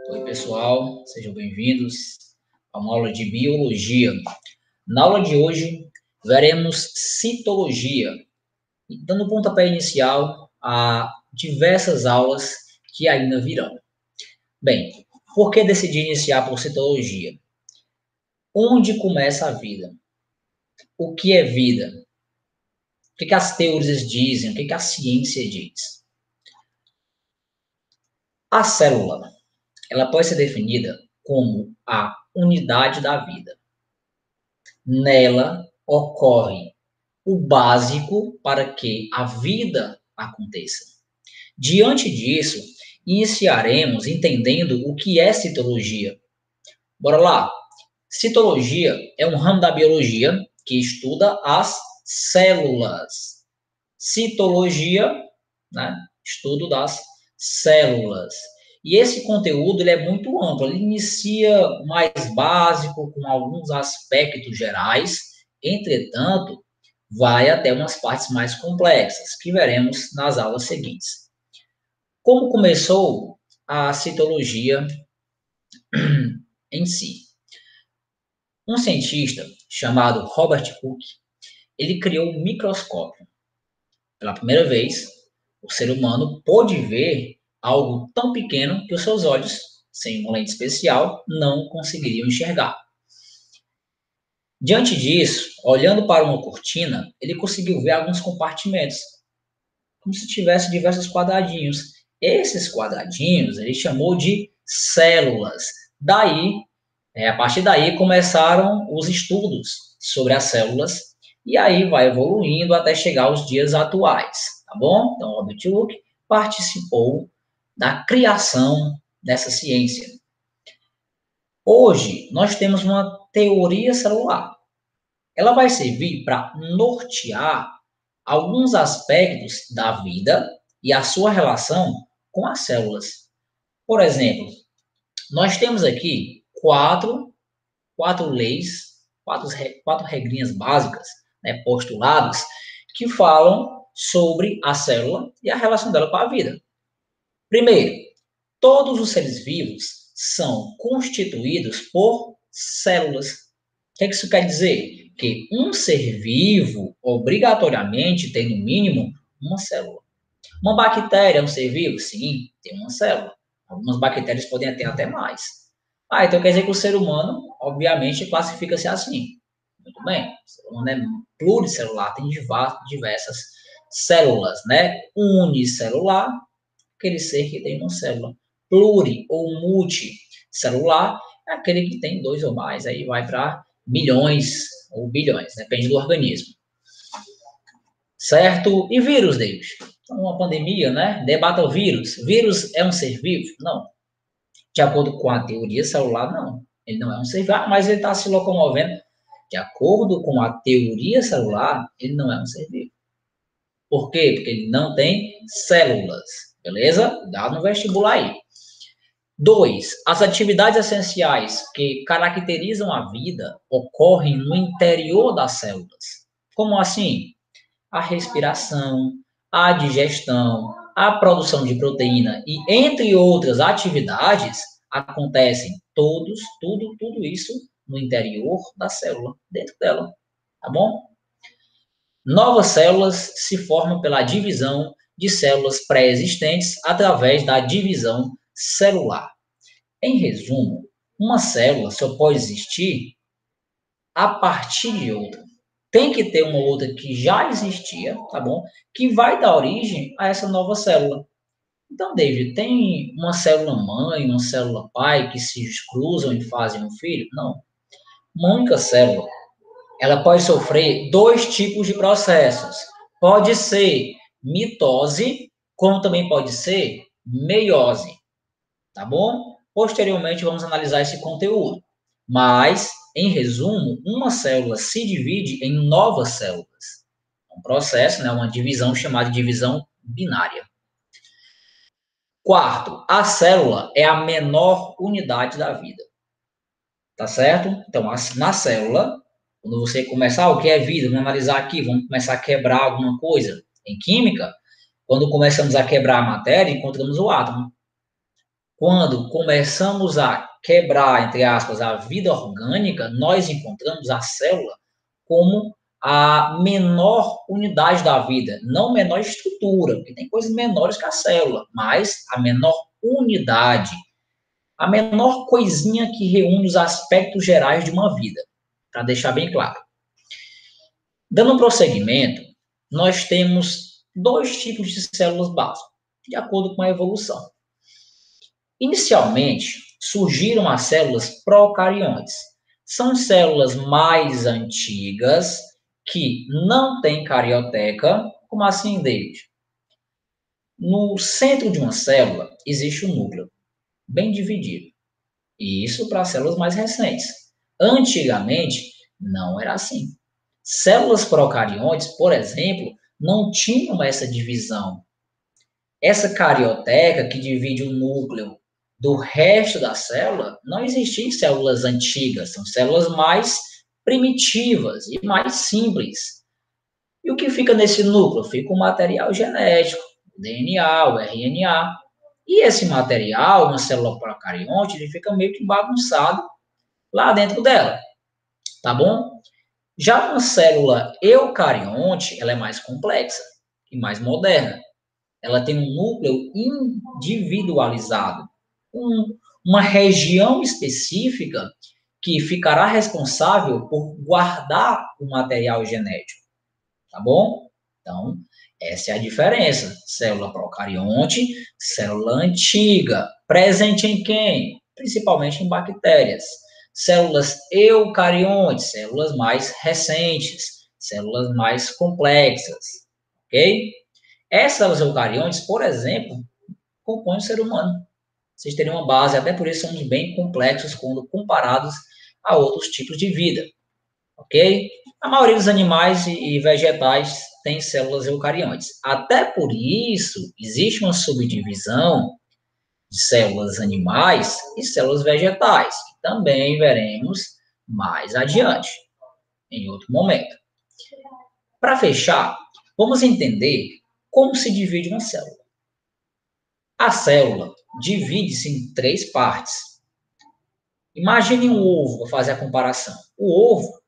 Oi, pessoal, sejam bem-vindos a uma aula de biologia. Na aula de hoje, veremos citologia, dando pontapé inicial a diversas aulas que ainda virão. Bem, por que decidi iniciar por citologia? Onde começa a vida? O que é vida? O que as teorias dizem? O que a ciência diz? A célula, ela pode ser definida como a unidade da vida. Nela ocorre o básico para que a vida aconteça. Diante disso, iniciaremos entendendo o que é citologia. Bora lá. Citologia é um ramo da biologia que estuda as células. Citologia, né? Estudo das células. E esse conteúdo ele é muito amplo, ele inicia mais básico, com alguns aspectos gerais, entretanto, vai até umas partes mais complexas, que veremos nas aulas seguintes. Como começou a citologia em si? Um cientista chamado Robert Hooke, ele criou um microscópio. Pela primeira vez, o ser humano pôde ver algo tão pequeno que os seus olhos, sem uma lente especial, não conseguiriam enxergar. Diante disso, olhando para uma cortina, ele conseguiu ver alguns compartimentos, como se tivesse diversos quadradinhos. Esses quadradinhos ele chamou de células. Daí, a partir daí, começaram os estudos sobre as células, e aí vai evoluindo até chegar aos dias atuais, tá bom? Então, Robert Hooke participou da criação dessa ciência. Hoje, nós temos uma teoria celular. Ela vai servir para nortear alguns aspectos da vida e a sua relação com as células. Por exemplo, nós temos aqui quatro leis, quatro regrinhas básicas, né, postulados, que falam sobre a célula e a relação dela com a vida. Primeiro, todos os seres vivos são constituídos por células. O que isso quer dizer? Que um ser vivo, obrigatoriamente, tem no mínimo uma célula. Uma bactéria é um ser vivo? Sim, tem uma célula. Algumas bactérias podem ter até mais. Então quer dizer que o ser humano, obviamente, classifica-se assim. Muito bem, o ser humano é pluricelular, tem diversas células, né? Unicelular, aquele ser que tem uma célula. Pluri ou multicelular é aquele que tem dois ou mais, aí vai para milhões ou bilhões, depende do organismo. Certo? E vírus, David? Uma pandemia, né? Debata o vírus. Vírus é um ser vivo? Não. De acordo com a teoria celular, não. Ele não é um ser vivo, mas ele está se locomovendo. De acordo com a teoria celular, ele não é um ser vivo. Por quê? Porque ele não tem células. Beleza? Dá no vestibular aí. 2. As atividades essenciais que caracterizam a vida ocorrem no interior das células. Como assim? A respiração, a digestão, a produção de proteína e entre outras atividades acontecem tudo isso no interior da célula, dentro dela, tá bom? Novas células se formam pela divisão de células pré-existentes através da divisão celular. Em resumo, uma célula só pode existir a partir de outra. Tem que ter uma outra que já existia, tá bom? Que vai dar origem a essa nova célula. Então, David, tem uma célula mãe, uma célula pai que se cruzam e fazem um filho? Não. Uma única célula, ela pode sofrer dois tipos de processos. Pode ser mitose, como também pode ser meiose, tá bom? Posteriormente, vamos analisar esse conteúdo. Mas, em resumo, uma célula se divide em novas células. É um processo, né, uma divisão chamada de divisão binária. Quarto, a célula é a menor unidade da vida. Tá certo? Então, na célula, quando você começar, o que é vida? Vamos analisar aqui, vamos começar a quebrar alguma coisa. Em química, quando começamos a quebrar a matéria, encontramos o átomo. quando começamos a quebrar, entre aspas, a vida orgânica, nós encontramos a célula como a menor unidade da vida, não menor estrutura, porque tem coisas menores que a célula, mas a menor unidade, a menor coisinha que reúne os aspectos gerais de uma vida, para deixar bem claro. Dando prosseguimento, nós temos dois tipos de células básicas, de acordo com a evolução. Inicialmente, surgiram as células procariontes. São células mais antigas que não têm carioteca. Como assim, David? No centro de uma célula existe um núcleo, bem dividido. E isso para células mais recentes. Antigamente, não era assim. Células procariontes, por exemplo, não tinham essa divisão. Essa carioteca que divide o núcleo do resto da célula, não existia em células antigas, são células mais primitivas e mais simples. E o que fica nesse núcleo? Fica o material genético, o DNA, o RNA. E esse material, uma célula procarionte, ele fica meio que bagunçado lá dentro dela, tá bom? Já uma célula eucarionte, ela é mais complexa e mais moderna. Ela tem um núcleo individualizado, uma região específica que ficará responsável por guardar o material genético, tá bom? Então, essa é a diferença. Célula procarionte, célula antiga, presente em quem? Principalmente em bactérias. Células eucariontes, células mais recentes, células mais complexas, ok? Essas eucariontes, por exemplo, compõem o ser humano. Vocês teriam uma base, até por isso somos bem complexos quando comparados a outros tipos de vida, ok? A maioria dos animais e vegetais tem células eucariontes. Até por isso, existe uma subdivisão de células animais e células vegetais, que também veremos mais adiante, em outro momento. Para fechar, vamos entender como se divide uma célula. A célula divide-se em três partes. Imagine um ovo, vou fazer a comparação. O ovo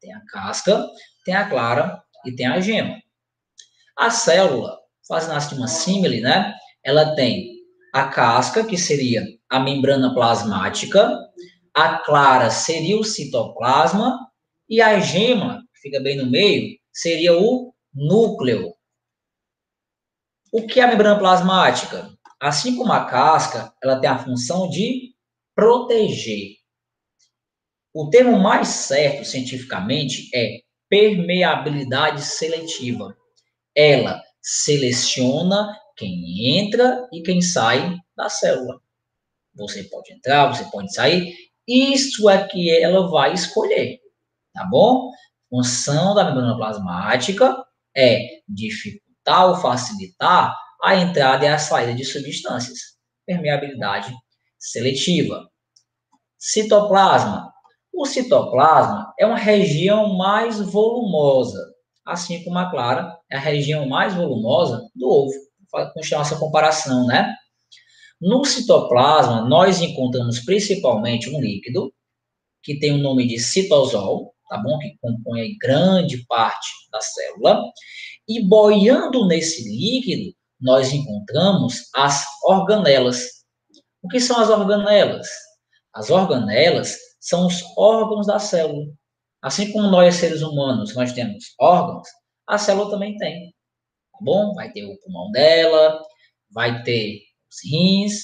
tem a casca, tem a clara e tem a gema. A célula, fazendo assim uma símile, né? Ela tem a casca, que seria a membrana plasmática, a clara seria o citoplasma e a gema, que fica bem no meio, seria o núcleo. O que é a membrana plasmática? Assim como a casca, ela tem a função de proteger. O termo mais certo cientificamente é permeabilidade seletiva. Ela seleciona quem entra e quem sai da célula. Você pode entrar, você pode sair. Isso é que ela vai escolher, tá bom? A função da membrana plasmática é dificultar ou facilitar a entrada e a saída de substâncias. Permeabilidade seletiva. Citoplasma. O citoplasma é uma região mais volumosa, assim como a clara é a região mais volumosa do ovo. Vou continuar essa comparação, né? No citoplasma, nós encontramos principalmente um líquido, que tem o nome de citosol, tá bom? Que compõe grande parte da célula. E boiando nesse líquido, nós encontramos as organelas. O que são as organelas? As organelas são os órgãos da célula. Assim como nós, seres humanos, nós temos órgãos, a célula também tem, tá bom? Vai ter o pulmão dela, vai ter os rins,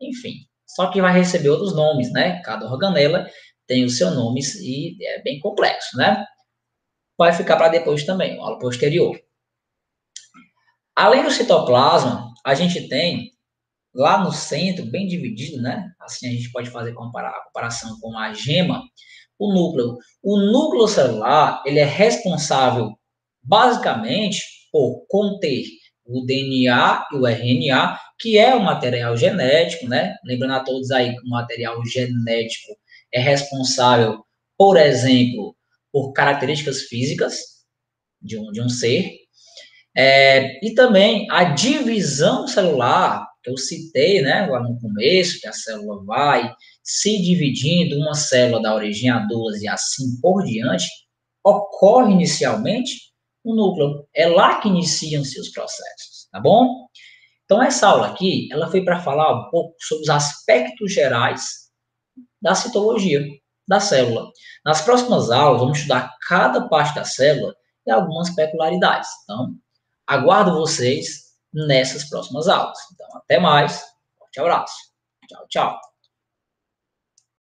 enfim. Só que vai receber outros nomes, né? Cada organela tem o seu nome e é bem complexo, né? Vai ficar para depois também, aula posterior. Além do citoplasma, a gente tem lá no centro, bem dividido, né? Assim a gente pode fazer a comparação com a gema, o núcleo. O núcleo celular, ele é responsável basicamente por conter o DNA e o RNA, que é o material genético, né? Lembrando a todos aí que o material genético é responsável, por exemplo, por características físicas de um ser. E também a divisão celular, que eu citei, né, lá no começo, que a célula vai se dividindo, uma célula dá origem a duas e assim por diante, ocorre inicialmente no núcleo. É lá que iniciam-se os processos, tá bom? Então, essa aula aqui, ela foi para falar um pouco sobre os aspectos gerais da citologia da célula. Nas próximas aulas, vamos estudar cada parte da célula e algumas peculiaridades. Então, aguardo vocês nessas próximas aulas. Então, até mais. Forte abraço. Tchau, tchau.